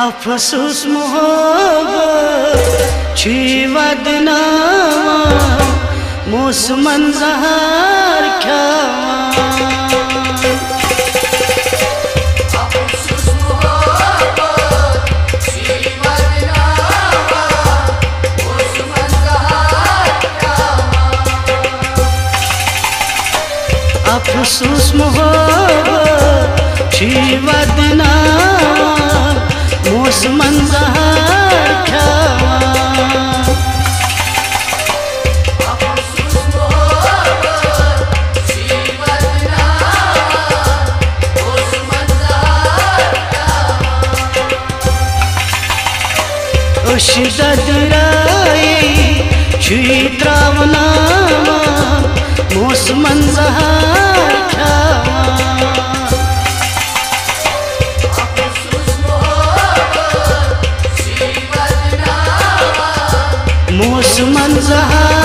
अफसोस मोहब्बत छी वदनामा मोसमन जहर अफसोस मोहब्बत छी वदनामा मोसमन जहर ददराई छी त्रावनामा मोसमन जहर मोसमन जहर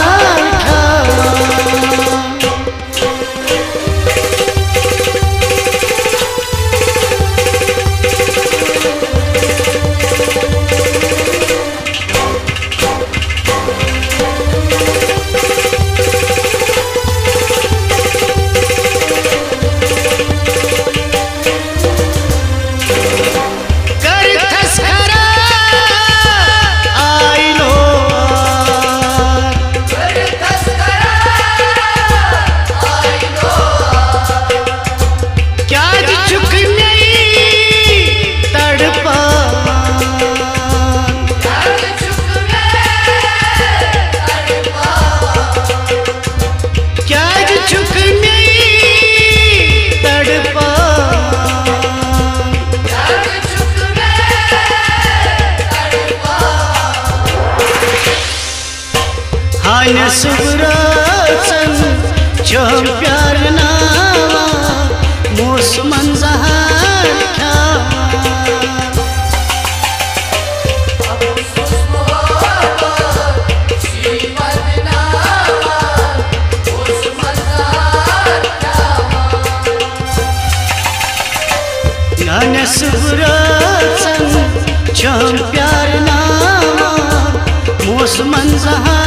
सुबराचन चम प्यार नामा मोसमन जहर सुबराचन चम प्यार नामा मोसमन जहर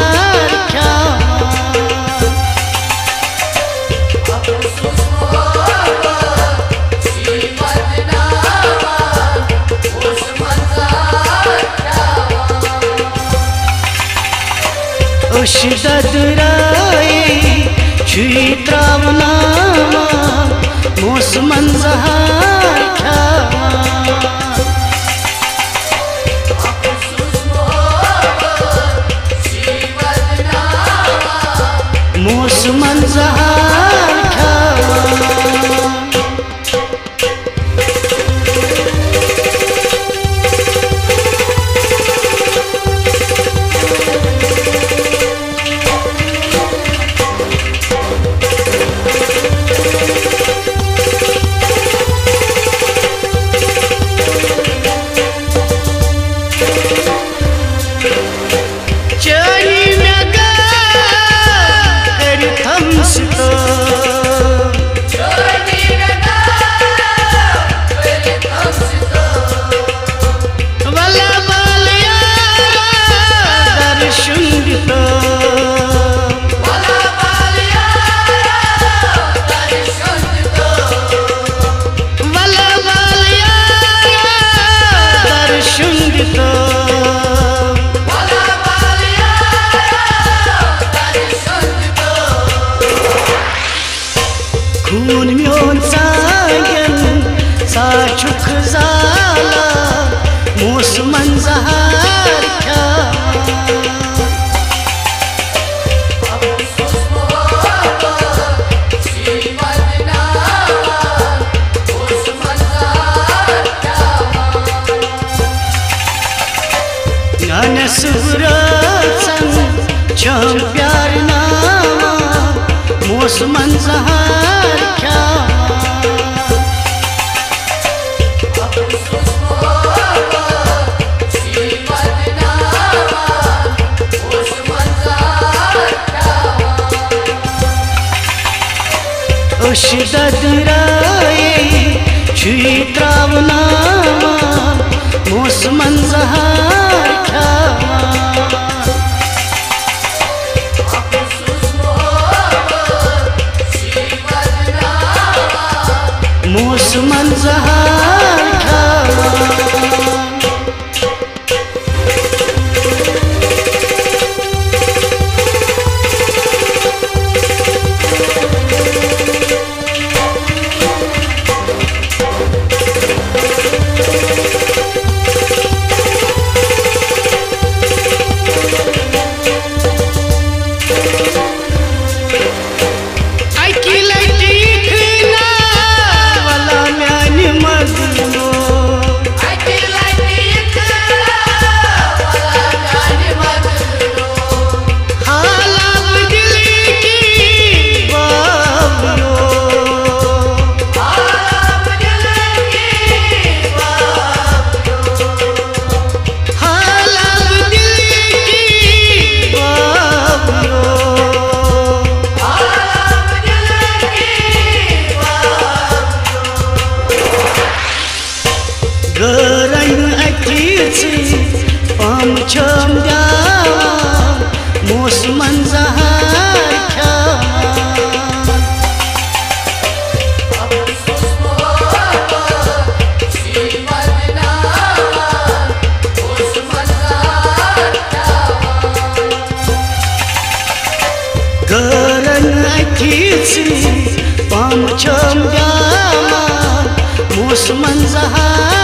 ददराई छी त्रावनामा मोसमन जहर मोसमन जहर खून म्योन सायन साचुक जाला मोसमन जहर सुबराचन चम प्यार नामा मोसमन जहर ददराई छी त्रावनामा मोस मोसमन जहार मोसमन जहार पाम छम मोसमन जहार गरन पाम छम मोसमन जहार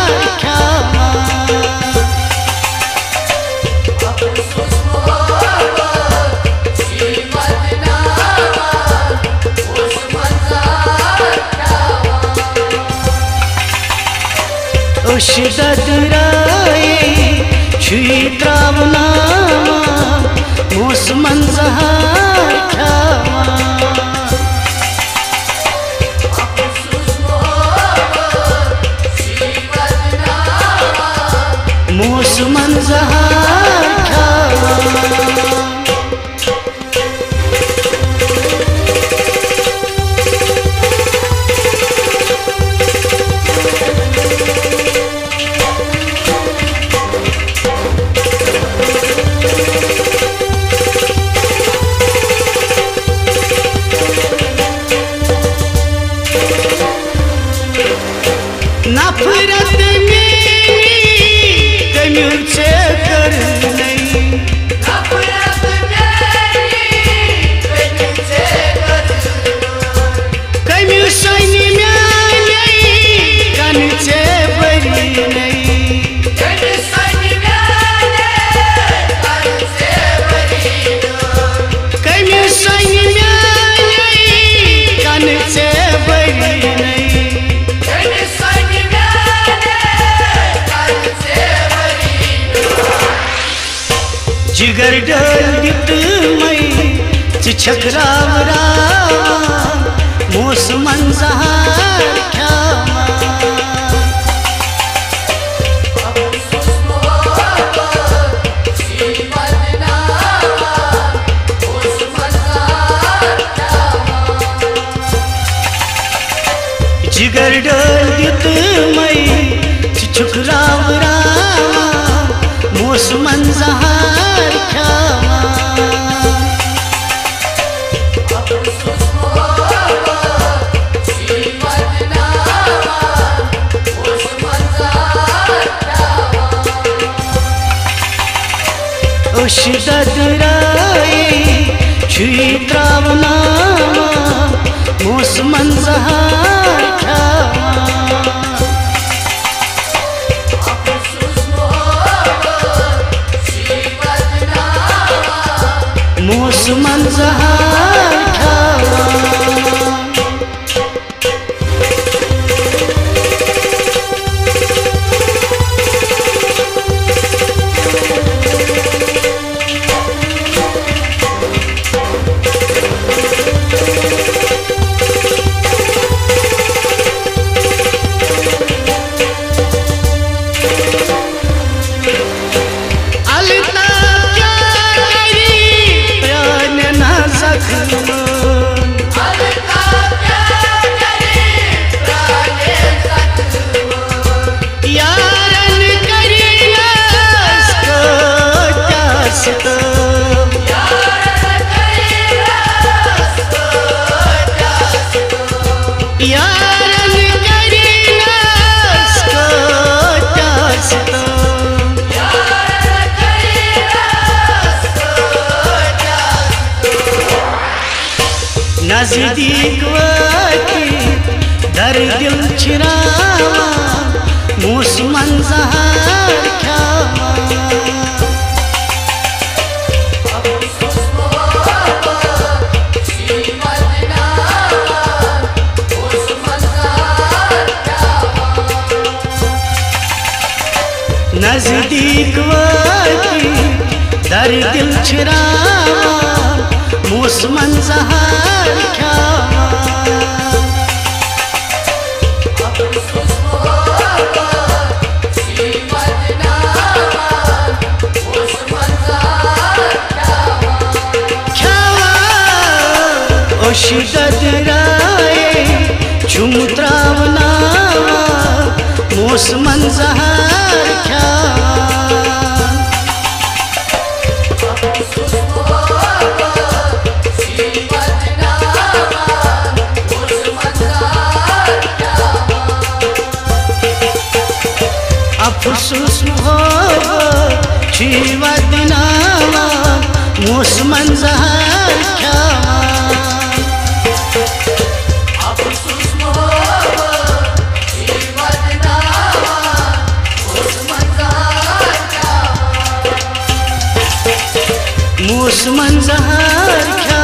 शिदराए छुई त्रावना मोसमन जहार मोसमन जहार नफरत कमियों से कर नहीं नफरत कमियों से कर कमियों सैनी में कन से बरी नहीं कमियों सैनी में कन से बरी कमियों सैनी में कन से बरी नहीं जिगर डलित मई छकरावरा मोसमन जहार जिगर डलित मई छकरावरा मोसमन जहार शिदराए छुई त्रावना मोसमन जहार मोसमन जहार नजदीक वाती दर दिल चिरावान मौसमन जहार ख्यावान नजदीक वाती दर दिल चिरावान मौसमन जहार ख्यावान शिदत राय चुम त्रावनावान मौसमन जहार ख्यावान अफसोस मोहब्बत छी वदनावान मौसमन जहार ख्यावान मौसमन जहार ख्यावान